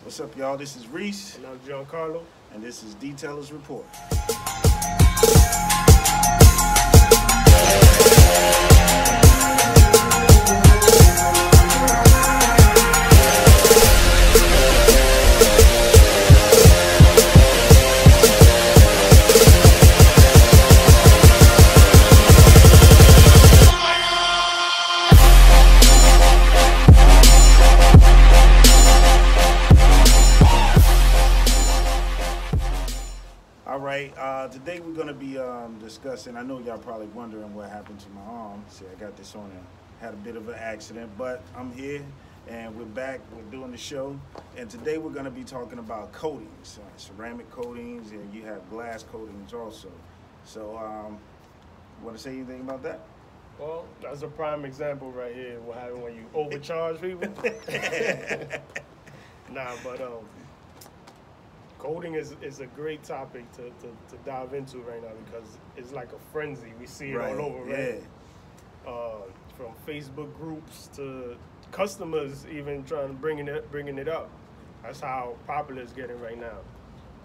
What's up, y'all? This is Reese. And I'm Giancarlo. And this is Detailers Report. Today we're going to be discussing, I know y'all probably wondering what happened to my arm. See, I got this on there. Had a bit of an accident, but I'm here and we're back. We're doing the show. And today we're going to be talking about coatings, ceramic coatings, and you have glass coatings also. So, want to say anything about that? Well, that's a prime example right here. What happens when you overcharge people. Coating is a great topic to dive into right now because it's like a frenzy. We see it all over, right? From Facebook groups to customers even trying to bringing it up. That's how popular it's getting right now.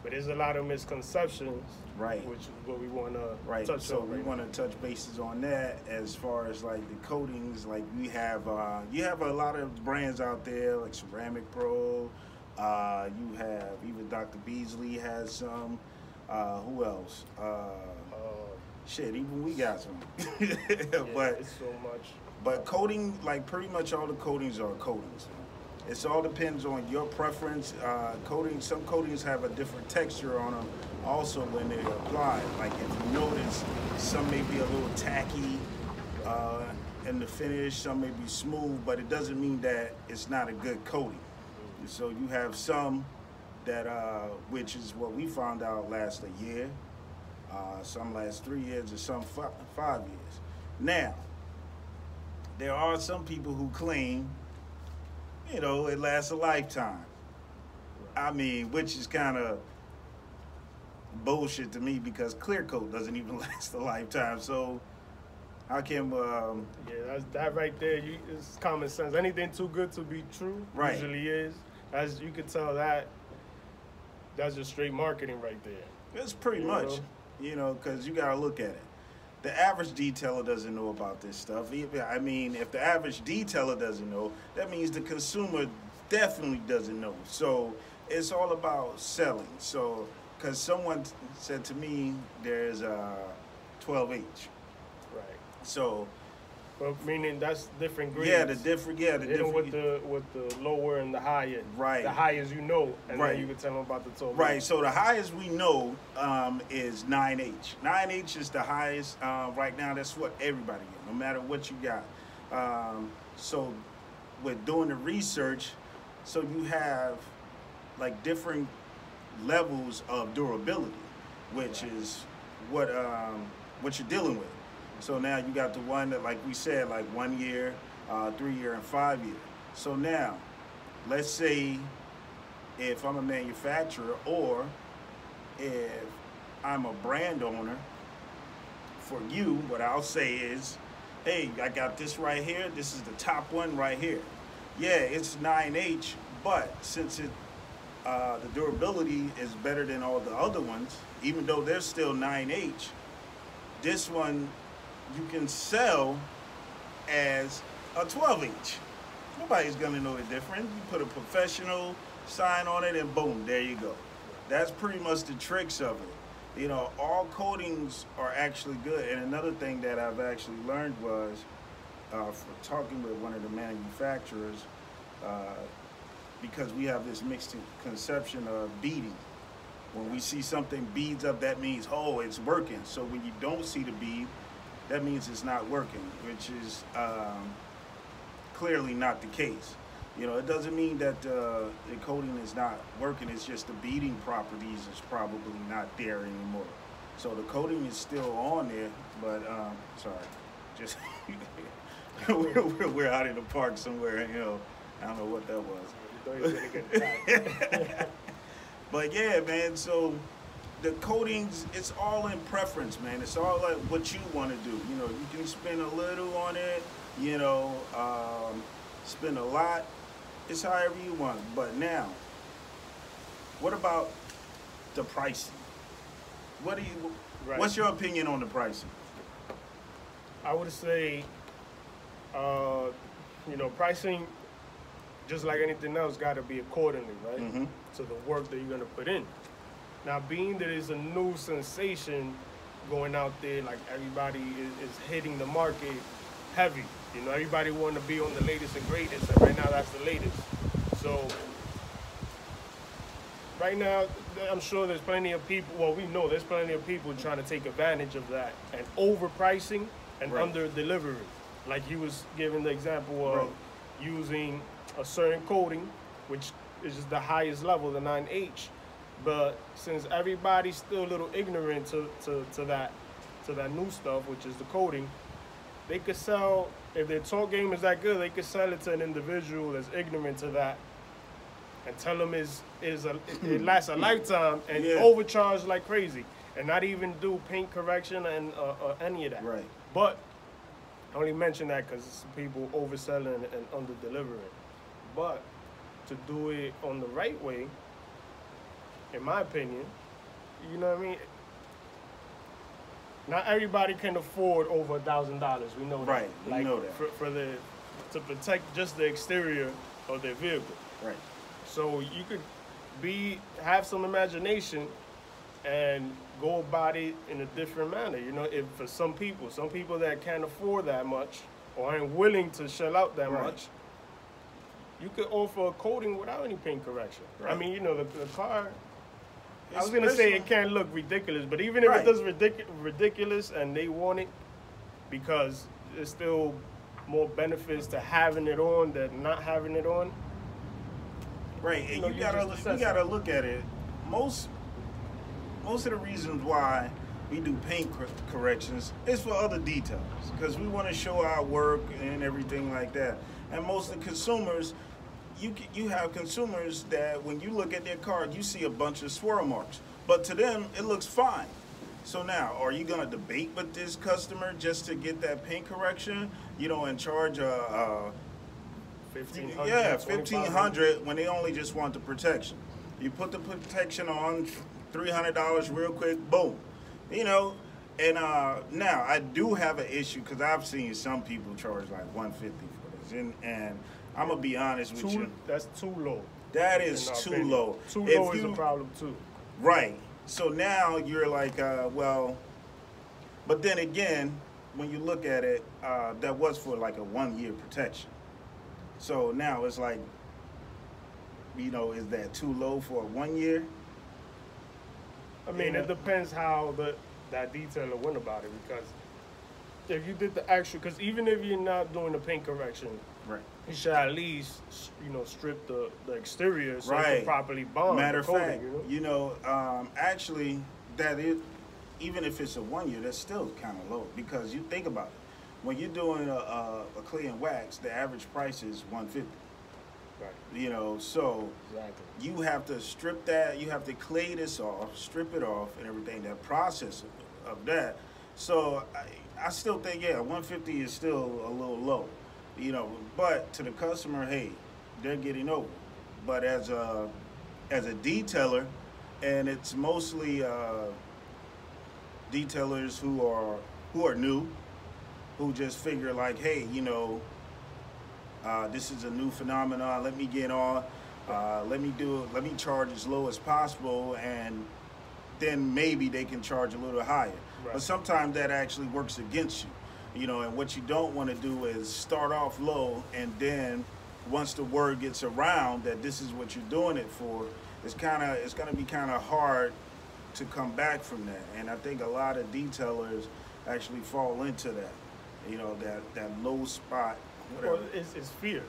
But there's a lot of misconceptions, right? Which is what we want to touch on. So we want to touch bases on that as far as like the coatings. Like we have, you have a lot of brands out there like Ceramic Pro. You have even Dr. Beasley has some. Who else? Shit, even we got some. But it's so much. But coating, like pretty much all the coatings are coatings. It all depends on your preference. Some coatings have a different texture on them. Also, when they're applied, like if you notice, some may be a little tacky in the finish. Some may be smooth, but it doesn't mean that it's not a good coating. So you have some that, which is what we found out last a year, some last 3 years, or some 5 years. Now, there are some people who claim, you know, it lasts a lifetime. I mean, which is kind of bullshit to me because clear coat doesn't even last a lifetime. So how can yeah, that right there. It's common sense. Anything too good to be true usually is. As you can tell, that's just straight marketing right there. It's pretty much, you know, because you got to look at it. The average detailer doesn't know about this stuff. I mean, if the average detailer doesn't know, that means the consumer definitely doesn't know. So it's all about selling. So, because someone said to me, there's a 12H. Right. So. Well, meaning that's different grades. Yeah, the different. With the lower and the higher. Right. The highest you know, and then you can tell them about the total. Right. So the highest we know is 9H. 9H is the highest right now. That's what everybody gets, no matter what you got. So with doing the research, so you have like different levels of durability, which is what you're dealing with. So now you got the one that, like we said, like 1 year, 3 year, and 5 year. So now, let's say if I'm a manufacturer or if I'm a brand owner, for you, what I'll say is, hey, I got this right here. This is the top one right here. Yeah, it's 9H, but since the durability is better than all the other ones, even though they're still 9H, this one you can sell as a 12H. Nobody's gonna know the difference. You put a professional sign on it and boom, there you go. That's pretty much the tricks of it. You know, all coatings are actually good. And another thing that I've actually learned was from talking with one of the manufacturers, because we have this mixed conception of beading. When we see something beads up, that means, oh, it's working. So when you don't see the bead, that means it's not working, which is clearly not the case. You know, it doesn't mean that the coating is not working. It's just the beading properties is probably not there anymore. So the coating is still on there, but sorry, just we're out in the park somewhere. You know, I don't know what that was. But yeah, man. So the coatings, it's all in preference, man. It's all like what you want to do. You know, you can spend a little on it, you know, spend a lot. It's however you want. But now, What about the pricing? What do you? Right. What's your opinion on the pricing? I would say, pricing, just like anything else, got to be accordingly, right? Mm-hmm. To the work that you're going to put in. Now, being that it's a new sensation going out there, like everybody is hitting the market heavy. Everybody want to be on the latest and greatest, and right now that's the latest. So, right now, I'm sure there's plenty of people, well, we know there's plenty of people trying to take advantage of that and overpricing and under-delivering. Like you was giving the example of using a certain coating, which is just the highest level, the 9H. But since everybody's still a little ignorant to that new stuff, which is the coating, they could sell, if their talk game is that good, they could sell it to an individual that's ignorant to that and tell them it lasts a lifetime and overcharge like crazy and not even do paint correction and any of that. Right. But I only mention that because people overselling and under-delivering. But to do it on the right way, in my opinion, you know what I mean? Not everybody can afford over $1,000. We know that. Right, we know that. To protect just the exterior of their vehicle. Right. So you could have some imagination and go about it in a different manner. If for some people that can't afford that much or aren't willing to shell out that much, you could offer a coating without any paint correction. Right. I mean, the car. I was gonna say it can't look ridiculous, but even if it does ridiculous and they want it, because there's still more benefits to having it on than not having it on. Right, and you gotta look at it. Most of the reasons why we do paint corrections is for other details, because we want to show our work and everything like that. And most of the consumers, you have consumers that when you look at their car, you see a bunch of swirl marks, but to them it looks fine. So now, are you gonna debate with this customer just to get that paint correction? And charge $1,500. Yeah, $1,500 when they only just want the protection. You put the protection on, $300 real quick, boom. And now I do have an issue because I've seen some people charge like $150 for this, and I'm gonna be honest with you. That's too low. That is too low. Too low is a problem too. Right. So now you're like, well, but then again, when you look at it, that was for like a 1-year protection. So now it's like, is that too low for 1 year? I mean, it depends how that detailer went about it, because if you did the actual, because even if you're not doing the paint correction, you should at least, strip the exterior so it can properly bond. Matter of fact, actually, even if it's a 1 year, that's still kind of low, because you think about it. When you're doing a clear and wax, the average price is $150. Right. So you have to strip that, you have to clay this off, strip it off, and everything. That process of that. So I still think, $150 is still a little low. But to the customer, hey, they're getting over. But as a detailer, and it's mostly detailers who are new, who just figure like, hey, this is a new phenomenon. Let me get on. Let me charge as low as possible, and then maybe they can charge a little higher. Right. But sometimes that actually works against you. And what you don't want to do is start off low, and then once the word gets around that this is what you're doing it for, it's going to be kind of hard to come back from that. And I think a lot of detailers actually fall into that. That low spot. Whatever. Well, it's fear.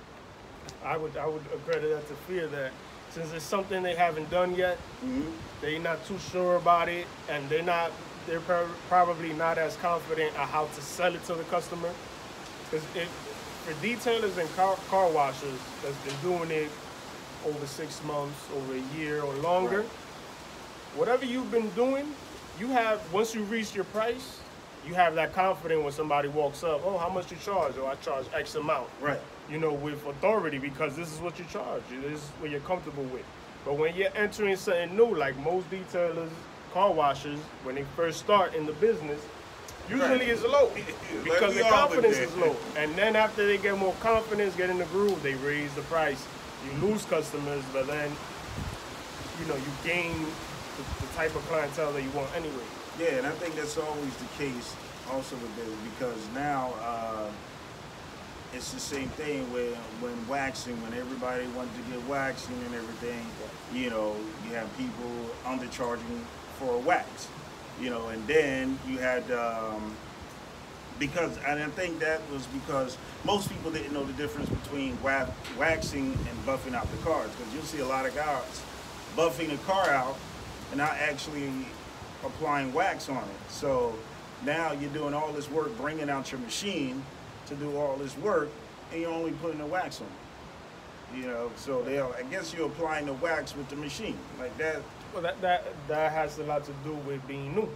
I would accredit that to fear, that since it's something they haven't done yet, they're not too sure about it, and they're probably not as confident on how to sell it to the customer. Because for detailers and car washers that's been doing it over 6 months, over a year or longer, whatever you've been doing, once you reach your price, you have that confidence when somebody walks up, oh, how much you charge? Oh, I charge X amount. Right. With authority, because this is what you charge. This is what you're comfortable with. But when you're entering something new, like most detailers, car washers, when they first start in the business, usually it's low because their confidence is low. And then after they get more confidence, get in the groove, they raise the price. You lose customers, but then, you know, you gain the type of clientele that you want anyway. Yeah, and I think that's always the case also with this, because now it's the same thing when waxing, when everybody wanted to get waxing and everything, you know, you have people undercharging for a wax, you know, and then you had, and I think that was because most people didn't know the difference between waxing and buffing out the cars, because you'll see a lot of guys buffing a car out and not actually applying wax on it. So now you're doing all this work, bringing out your machine to do all this work, and you're only putting the wax on it. You know, so I guess you're applying the wax with the machine like that. Well, that has a lot to do with being new.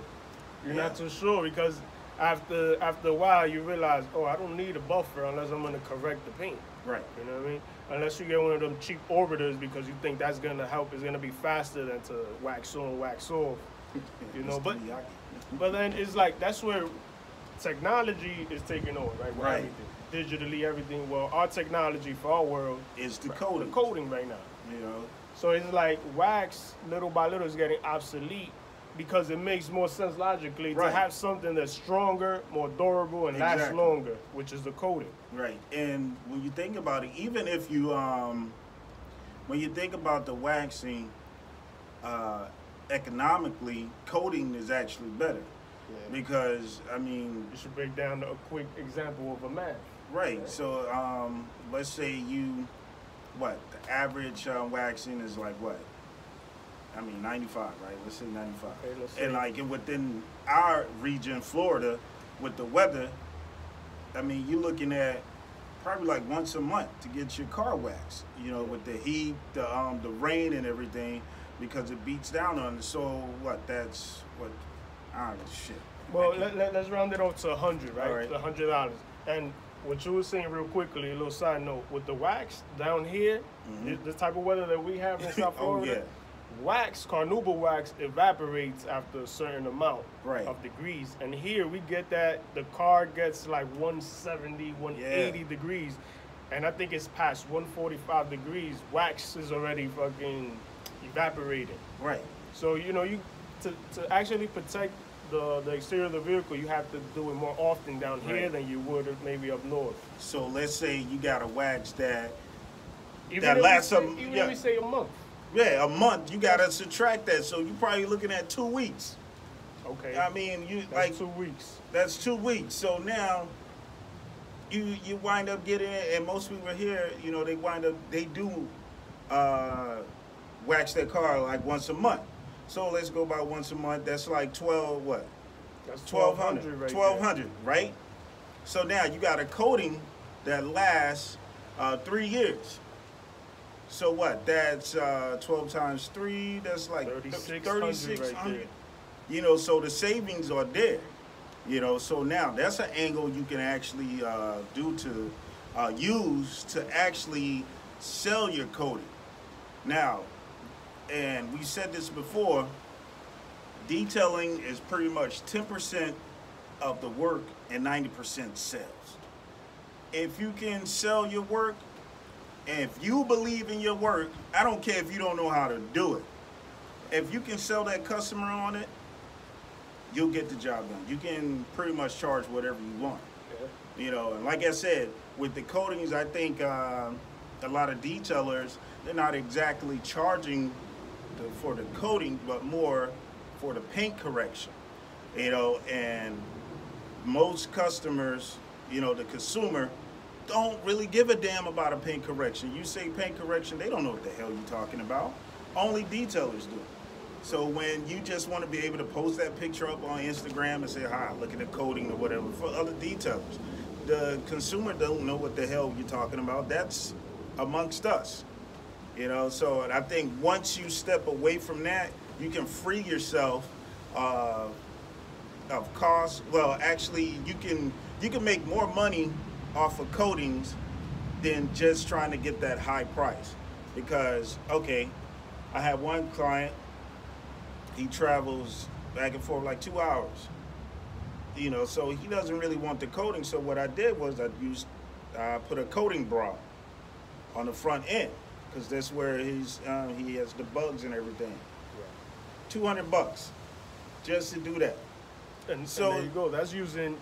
You're not too sure, because after a while you realize, oh, I don't need a buffer unless I'm going to correct the paint. Right. You know what I mean? Unless you get one of them cheap orbiters because you think that's going to help, it's going to be faster than to wax on, wax off. You know, but then it's like, that's where technology is taking over, right? With everything. Digitally, everything. Well, our technology for our world is the coating. The coating right now. You know. So it's like wax, little by little, is getting obsolete because it makes more sense logically to have something that's stronger, more durable, and lasts longer, which is the coating. Right. And when you think about it, even if you, when you think about the waxing, economically, coating is actually better. Yeah. Because, I mean... You should break down a quick example of a math. Right. So, let's say the average waxing is like what? I mean, 95, right? Let's say 95. Okay, and like within our region, Florida, with the weather, I mean, you're looking at probably like once a month to get your car waxed, you know, with the heat, the rain and everything, because it beats down on it. So that's what, I don't know, shit. Well, let's round it off to 100, right? All right. $100. And what you were saying real quickly, a little side note, with the wax down here, the type of weather that we have in South Florida, wax, carnauba wax, evaporates after a certain amount of degrees. And here we get that, the car gets like 170, 180 degrees. And I think it's past 145 degrees. Wax is already fucking evaporating. Right. So, you know, to actually protect the exterior of the vehicle, you have to do it more often down here than you would maybe up north. So let's say you got a wax that lasts if we say a month. Yeah, a month. You gotta subtract that, so you're probably looking at 2 weeks. Okay. I mean, that's 2 weeks. That's 2 weeks. So now you wind up getting it, and most people here, you know, they do wax their car like once a month. So let's go by once a month. That's like 12 what? That's 1,200 right 1,200, right? So now you got a coating that lasts 3 years. So what? That's 12 times 3. That's like 3,600. Right, you know, so the savings are there. You know, so now that's an angle you can actually use to actually sell your coating. Now, and we said this before, detailing is pretty much 10% of the work and 90% sales. If you can sell your work, and if you believe in your work, I don't care if you don't know how to do it. If you can sell that customer on it, you'll get the job done. You can pretty much charge whatever you want. Yeah. You know, and like I said, with the coatings, I think a lot of detailers, they're not exactly charging for the coating, but more for the paint correction. You know, and most customers, you know, the consumer, don't really give a damn about a paint correction. You say paint correction, they don't know what the hell you're talking about. Only detailers do. So when you just want to be able to post that picture up on Instagram and say, hi, look at the coating or whatever, for other detailers, the consumer don't know what the hell you're talking about. That's amongst us. You know, so I think once you step away from that, you can free yourself of costs. Well, actually, you can make more money off of coatings than just trying to get that high price. Because, okay, I had one client, he travels back and forth like 2 hours. You know, so he doesn't really want the coating. So what I did was I put a coating bra on the front end, because that's where he has the bugs and everything. Right. $200 just to do that. And so there you go. That's using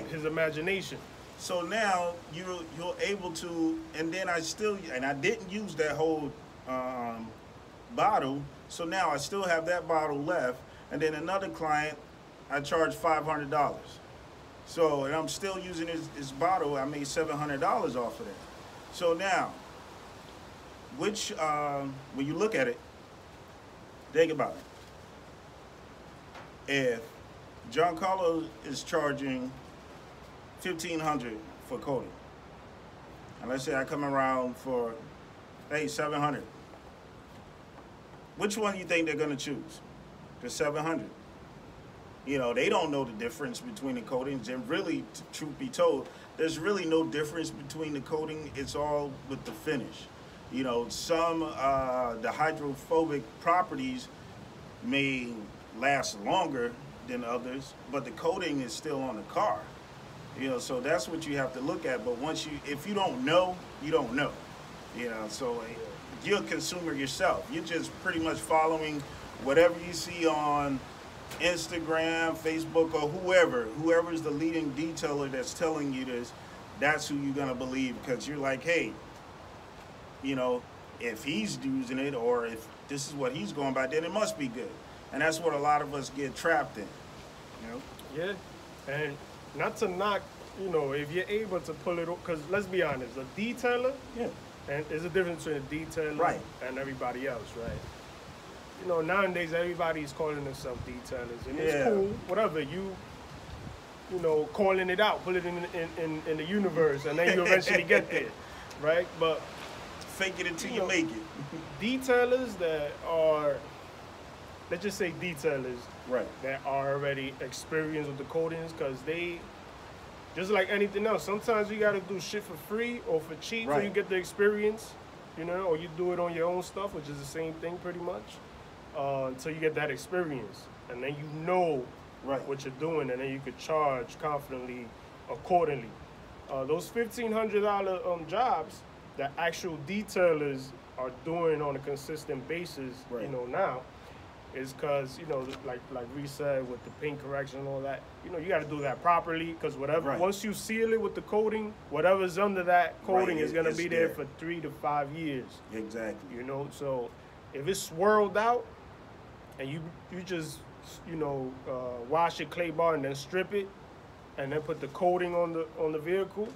his imagination. So now you're able to, and then I didn't use that whole bottle. So now I still have that bottle left. And then another client, I charged $500. So, and I'm still using his bottle. I made $700 off of that. So now, when you look at it, think about it. If Giancarlo is charging $1,500 for coating, and let's say I come around for, hey, $700. Which one do you think they're gonna choose? The $700. You know, they don't know the difference between the coatings, and really, truth be told, there's really no difference between the coating. It's all with the finish. You know, some the hydrophobic properties may last longer than others, but the coating is still on the car. You know, so that's what you have to look at. But if you don't know, you don't know. You know, so you're a consumer yourself. You're just pretty much following whatever you see on Instagram, Facebook, or whoever's the leading detailer that's telling you this. That's who you're gonna believe, because you're like, hey, you know, if he's using it, or if this is what he's going by, then it must be good. And that's what a lot of us get trapped in, you know? Yeah, and not to knock, you know, if you're able to pull it, because let's be honest, a detailer, and there's a difference between a detailer and everybody else, right? You know, nowadays everybody's calling themselves detailers, and it's cool, whatever, you know, calling it out, put it in the universe, and then you eventually get there, right? But fake it until you make it. Detailers that are, let's just say detailers that are already experienced with the coatings, because they, just like anything else, sometimes you got to do shit for free or for cheap so you get the experience, you know, or you do it on your own stuff, which is the same thing pretty much, until you get that experience. And then you know what you're doing, and then you could charge confidently accordingly. Those $1,500 jobs that actual detailers are doing on a consistent basis, you know, now, is because, you know, like Reese said, with the paint correction and all that, you know, you got to do that properly, because whatever, once you seal it with the coating, whatever's under that coating is going to be there for 3 to 5 years. Exactly. You know, so if it's swirled out and you just, you know, wash your clay bar and then strip it and then put the coating on the vehicle,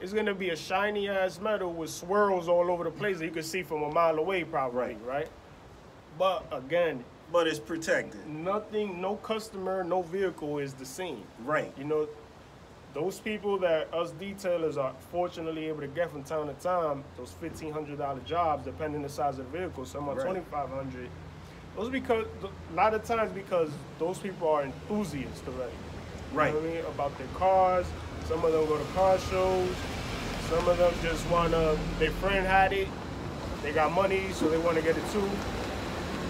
it's going to be a shiny ass metal with swirls all over the place that you can see from a mile away probably, right? But again, but it's protected. Nothing, no customer, no vehicle is the same. Right. You know, those people that us detailers are fortunately able to get from time to time, those $1,500 jobs, depending on the size of the vehicle, some are $2,500. Those because a lot of times because those people are enthusiasts already. You know what I mean? About their cars. Some of them go to car shows. Some of them just wanna, their friend had it, they got money, so they wanna get it too.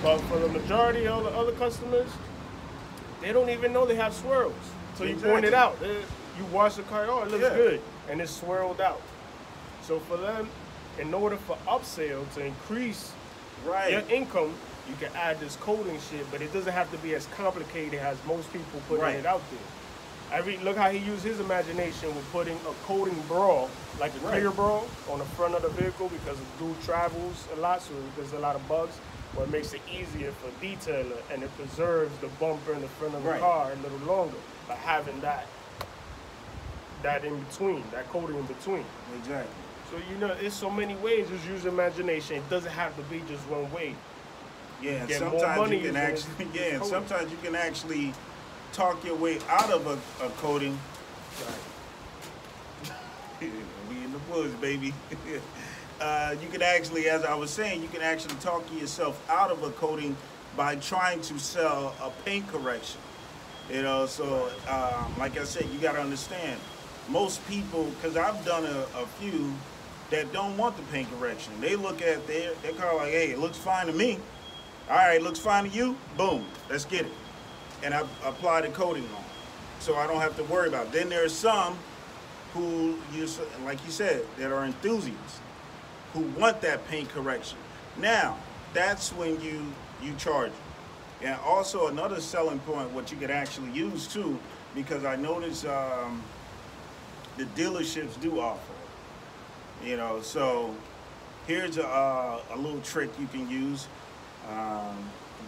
But for the majority of the other customers, they don't even know they have swirls. So you point it out. You wash the car, oh, it looks good, and it's swirled out. So for them, in order for upsell to increase your income, you can add this coating shit, but it doesn't have to be as complicated as most people putting it out there. Look how he used his imagination with putting a coating bra, like a clear bra, on the front of the vehicle, because the dude travels a lot, so there's a lot of bugs. What makes it easier for detailer, and it preserves the bumper in the front of the car a little longer by having that in between, that coating in between. Exactly. So, you know, there's so many ways. Just use imagination. It doesn't have to be just one way. Yeah, and sometimes you can actually, sometimes you can actually talk your way out of a coating. We in the woods, baby. You can actually, as I was saying, you can actually talk yourself out of a coating by trying to sell a paint correction. You know, so like I said, you got to understand, most people, because I've done a few, that don't want the paint correction. They look at their car like, hey, it looks fine to me. All right, looks fine to you. Boom, let's get it. And I apply the coating on, so I don't have to worry about it. Then there's some who, like you said, that are enthusiasts who want that paint correction. Now, that's when you charge it. And also another selling point, what you could actually use too, because I noticed the dealerships do offer it. You know, so here's a little trick you can use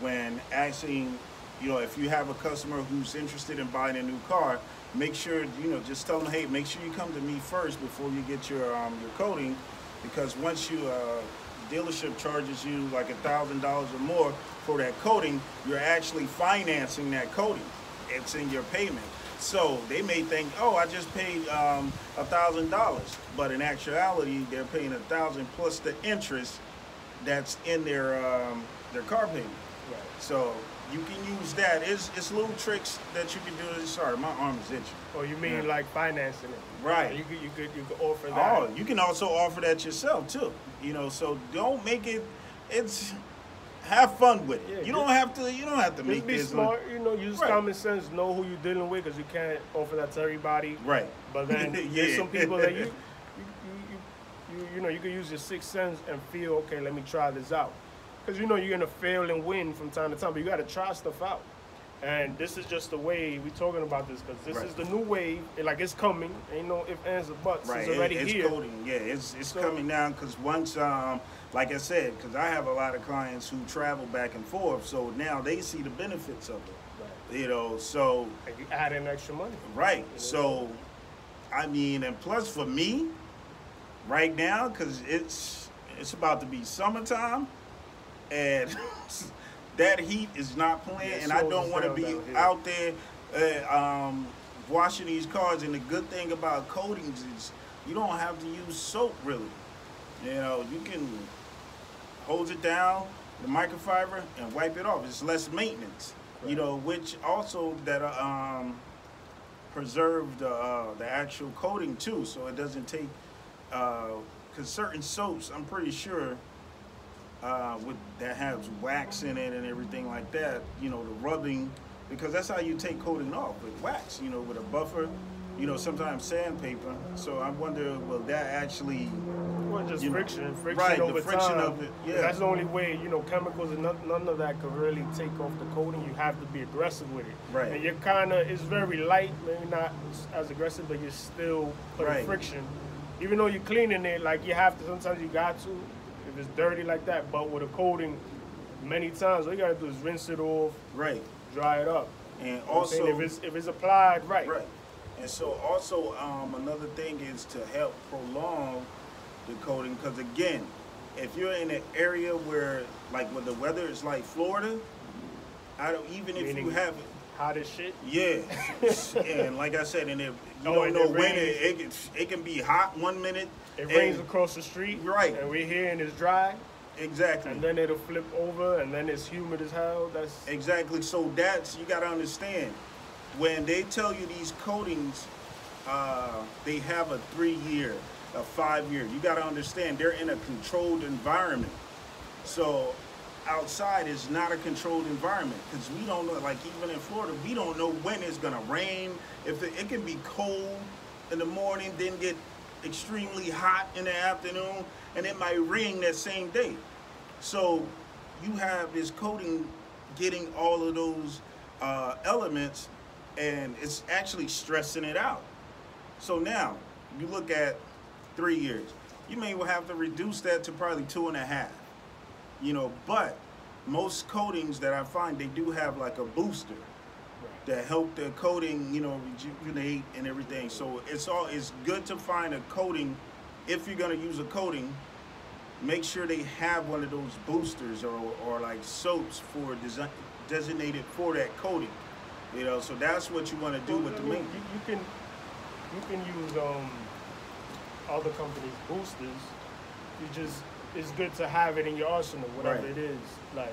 when asking, you know, if you have a customer who's interested in buying a new car, make sure, you know, just tell them, hey, make sure you come to me first before you get your coating, because once you dealership charges you like $1,000 or more for that coating, you're actually financing that coating. It's in your payment. So they may think, oh, I just paid $1,000, but in actuality, they're paying $1,000 plus the interest that's in their car payment. Right. So you can use that. It's little tricks that you can do. Sorry, my arm is itching. Oh, you mean like financing it? Right. You could offer that. Oh, you can also offer that yourself too. You know, so don't make it. It's have fun with it. Yeah, you don't have to make be this smart. You know, use common sense. Know who you're dealing with, because you can't offer that to everybody. Right. But then there's some people that you know, you can use your sixth sense and feel, okay, let me try this out. Because you know you're gonna fail and win from time to time, but you gotta try stuff out. And this is just the way we're talking about this, because this is the new wave. It's coming. Ain't no ifs, ands, or buts. Right. It's already it's here. Coding. Yeah, it's coming down, because once, like I said, because I have a lot of clients who travel back and forth, so now they see the benefits of it. Right. You know, so and you add in extra money. Right. You know? So, I mean, and plus for me, right now, because it's about to be summertime, and that heat is not playing, and I don't want to be out there washing these cars. And the good thing about coatings is you don't have to use soap, really. You know, you can hose it down, the microfiber, and wipe it off. It's less maintenance, you know, which also that preserve the actual coating too, so it doesn't take, because certain soaps, I'm pretty sure, that has wax in it and everything like that, you know, the rubbing, because that's how you take coating off, with wax, you know, with a buffer, you know, sometimes sandpaper. So I wonder, will that actually... Well, just friction right, over the friction time. Of it, yeah. That's the only way, you know, chemicals and none of that could really take off the coating. You have to be aggressive with it. Right. And you're kind of, it's very light, maybe not as aggressive, but you're still putting friction. Even though you're cleaning it, like you have to, sometimes you got to, if it's dirty like that, but with a coating, many times, all you gotta do is rinse it off, dry it up. And also, if it's applied right. And so also, another thing is to help prolong the coating, because again, if you're in an area where, like when the weather is like Florida, even if you have it, hot as shit. Yeah, and like I said, and if you don't know when it can be hot one minute. It rains across the street, right? And we're here and it's dry. Exactly. And then it'll flip over, and then it's humid as hell. That's exactly. So that's, you gotta understand, when they tell you these coatings, they have a 3-year, a 5-year. You gotta understand they're in a controlled environment. So outside is not a controlled environment, because we don't know, like even in Florida, we don't know when it's gonna rain. It can be cold in the morning, then get extremely hot in the afternoon, and it might rain that same day. So you have this coating getting all of those elements, and it's actually stressing it out. So now you look at 3 years, you may have to reduce that to probably 2.5. You know, but most coatings that I find, they do have like a booster that help the coating, you know, rejuvenate and everything. So it's good to find a coating. If you're gonna use a coating, make sure they have one of those boosters or like soaps for designated for that coating. You know, so that's what you want to do with the main. You can use other companies' boosters. It's good to have it in your arsenal, whatever it is. Like,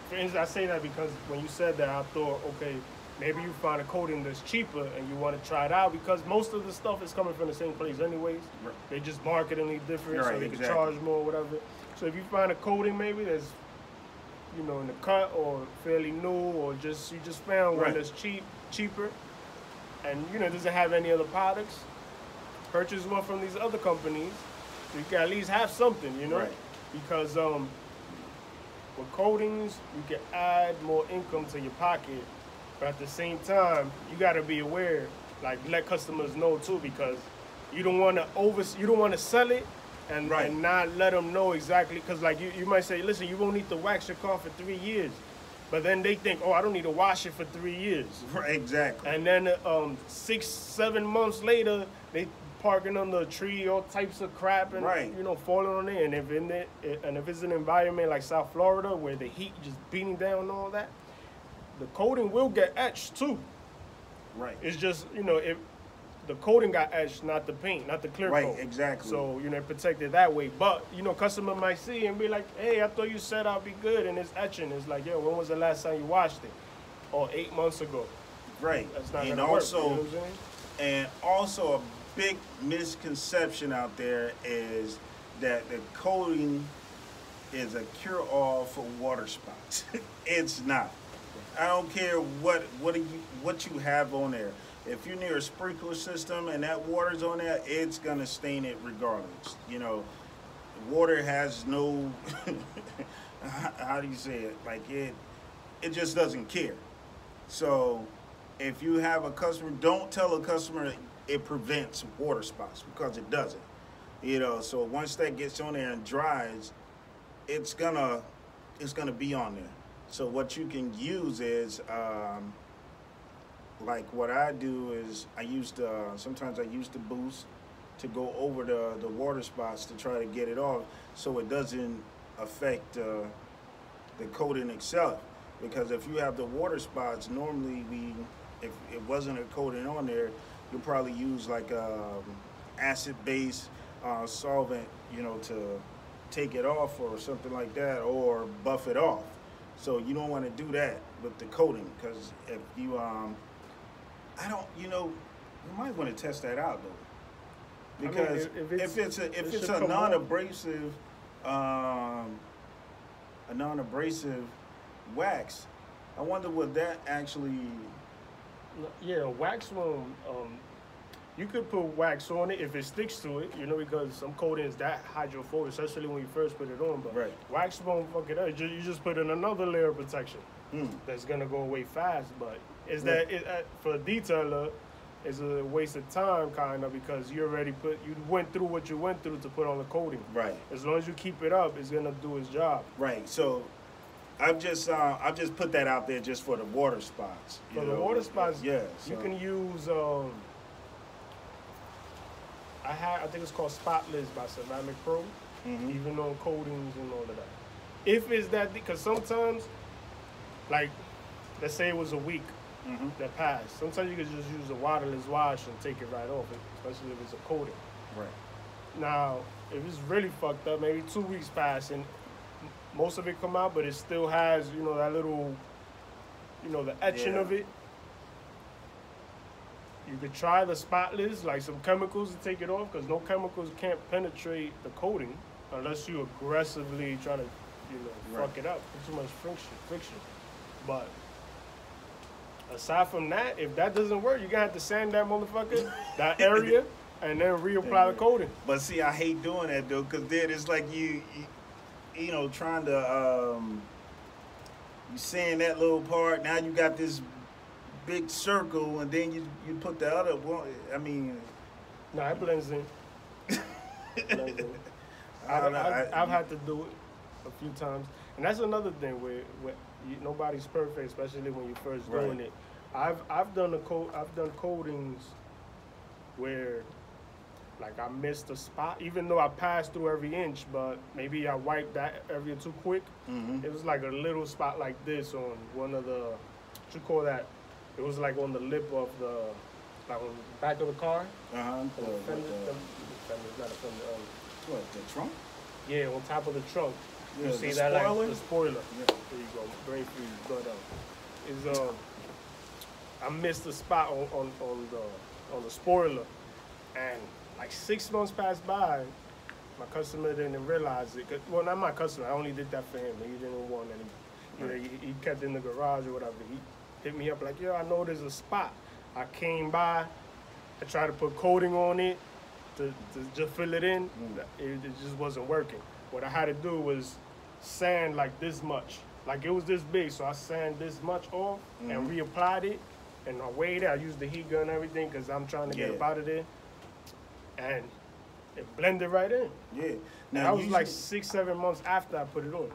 for instance, I say that because when you said that, I thought, okay, maybe you find a coating that's cheaper and you want to try it out because most of the stuff is coming from the same place anyways. Right. They're just marketingly different, so they can charge more or whatever. So if you find a coating maybe that's, you know, in the cut or fairly new, or just you just found one that's cheaper, and you know doesn't have any other products, purchase one from these other companies, so you can at least have something, you know, because with coatings you can add more income to your pocket, but at the same time you got to be aware, like let customers know too, because you don't want to sell it and not let them know exactly, because like you might say, listen, you won't need to wax your car for 3 years, but then they think, oh, I don't need to wash it for 3 years. Right, exactly. And then 6-7 months later, they parking under a tree, all types of crap, and you know, falling on it. And if it's an environment like South Florida where the heat just beating down and all that, the coating will get etched too. Right. It's just, you know, if the coating got etched, not the paint, not the clear coat. Right, exactly. So, you know, protected that way. But, you know, customer might see and be like, hey, I thought you said I'll be good, and it's etching. It's like, yo, when was the last time you washed it? Oh, 8 months ago. Right. That's not and gonna also, work, you know what I'm saying? And also a big misconception out there is that the coating is a cure-all for water spots. It's not. I don't care what you have on there. If you're near a sprinkler system and that water's on there, it's gonna stain it regardless. You know, water has no, how do you say it? Like it just doesn't care. So if you have a customer, don't tell a customer it prevents water spots, because it doesn't. You know, so once that gets on there and dries, it's gonna be on there. So what you can use is, like what I do is sometimes I use the boost to go over the water spots to try to get it off, so it doesn't affect the coating itself. Because if you have the water spots, normally if it wasn't a coating on there, you'll probably use like acid-based solvent, you know, to take it off or something like that, or buff it off. So you don't want to do that with the coating, because if you you know, you might want to test that out though, because I mean, if it's a non-abrasive wax, I wonder what that actually. Yeah, wax will. You could put wax on it if it sticks to it, you know, because some coating is that hydrophobic, especially when you first put it on. But wax won't fuck it up. You just put in another layer of protection that's gonna go away fast. But for a detailer, it's a waste of time, kind of, because you went through what you went through to put on the coating. Right. As long as you keep it up, it's gonna do its job. Right. So I've just put that out there just for the water spots. For the water spots, yeah. So you can use. I think it's called Spotless by Ceramic Pro, even on coatings and all of that. If it's that, because sometimes, like, let's say it was a week that passed. Sometimes you can just use a waterless wash and take it right off, especially if it's a coating. Right. Now, if it's really fucked up, maybe 2 weeks pass and most of it come out, but it still has, you know, that little, you know, the etching of it. You could try the Spotless, like some chemicals to take it off, because no chemicals can't penetrate the coating unless you aggressively try to, you know, fuck it up. Put too much friction. But aside from that, if that doesn't work, you're gonna have to sand that motherfucker, that area, and then reapply the coating. But see, I hate doing that though, because then it's like you know, trying to you sand that little part. Now you got this big circle, and then you put the other one. I mean, no, it blends in. I've had to do it a few times, and that's another thing where nobody's perfect, especially when you're first doing it. I've done coatings where, like, I missed a spot, even though I passed through every inch, but maybe I wiped that area too quick. It was like a little spot like this on one of the, what you call that? It was like on the lip of the, like on the back of the car. Not a fender. What, the trunk? Yeah, on top of the trunk. Yeah, you see the that, spoiler? like the spoiler. Yeah. There you go, brain freeze. But I missed the spot on the spoiler, and like 6 months passed by. My customer didn't realize it. Well, not my customer. I only did that for him. He didn't want any. You know, he kept it in the garage or whatever. He hit me up like, yo, I know there's a spot. I came by. I tried to put coating on it to just fill it in. It just wasn't working. What I had to do was sand like this much. Like it was this big, so I sand this much off and reapplied it. And I weighed it. I used the heat gun and everything because I'm trying to get up out of there. And it blended right in. Yeah. Now, that was like 6-7 months after I put it on.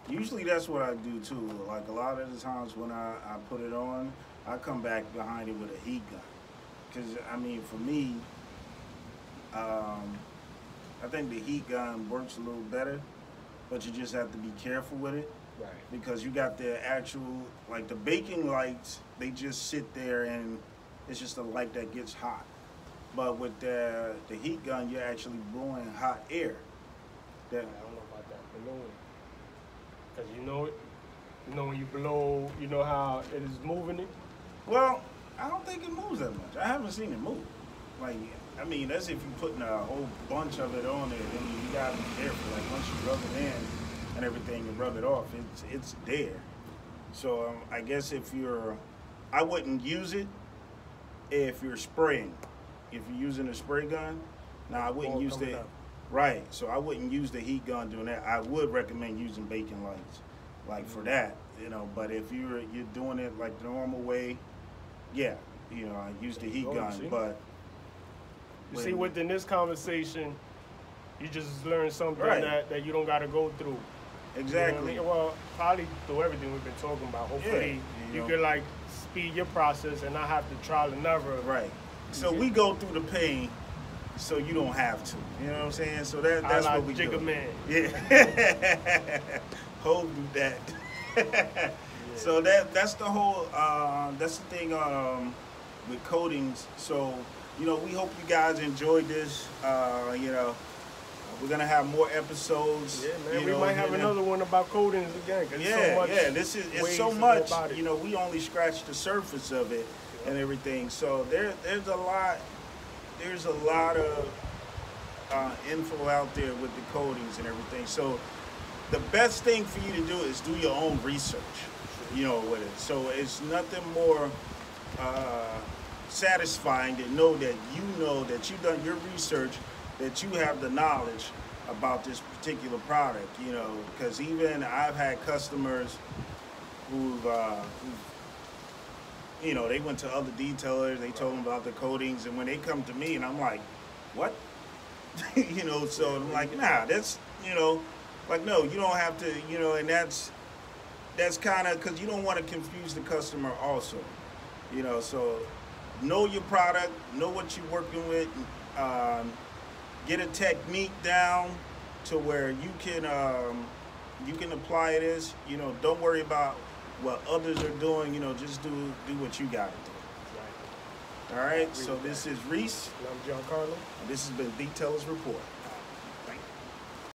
Usually that's what I do too. Like a lot of the times when I put it on, I come back behind it with a heat gun. Because, I mean, for me, I think the heat gun works a little better, but you just have to be careful with it. Right. Because you got the actual, like the baking lights, they just sit there and it's just a light that gets hot. But with the heat gun, you're actually blowing hot air. I don't know about that blowing. Because you know it. You know when you blow, you know how it is moving it? Well, I don't think it moves that much. I haven't seen it move. Like, I mean, that's if you're putting a whole bunch of it on there, then you gotta be careful. Like once you rub it in and everything and rub it off, it's there. So I guess I wouldn't use it if you're spraying. If you're using a spray gun, now I wouldn't use the right. So I wouldn't use the heat gun doing that. I would recommend using baking lights, like for that, you know. But if you're doing it like the normal way, yeah, you know, I use the heat gun. But you see, within this conversation, you just learned something that you don't got to go through. Exactly. You know what I mean? Well, probably through everything we've been talking about. Hopefully, you could like speed your process and not have to trial and error. Right. So we go through the pain, so you don't have to. You know what I'm saying? So that's what we do. Jigga man. Yeah. Hold that. So that's the whole. That's the thing with coatings. So you know, we hope you guys enjoyed this. You know, we're gonna have more episodes. Yeah, man. We might have another one about coatings again. This is it's so much. You know, we only scratched the surface of it. And everything, so there's a lot of info out there with the coatings and everything. So the best thing for you to do is do your own research, you know, with it. So it's nothing more satisfying to know that you've done your research, that you have the knowledge about this particular product, you know, because even I've had customers who've you know, they went to other detailers, they told them about the coatings, and when they come to me, and I'm like, what? You know, so I'm like, nah, that's, you know, like, no, you don't have to, you know, and that's kind of, because you don't want to confuse the customer also, you know, so know your product, know what you're working with, get a technique down to where you can apply this, you know, don't worry about what others are doing, you know, just do what you got to do. Right. All right, so this is Reese. And I'm Giancarlo. And this has been Detailers Report.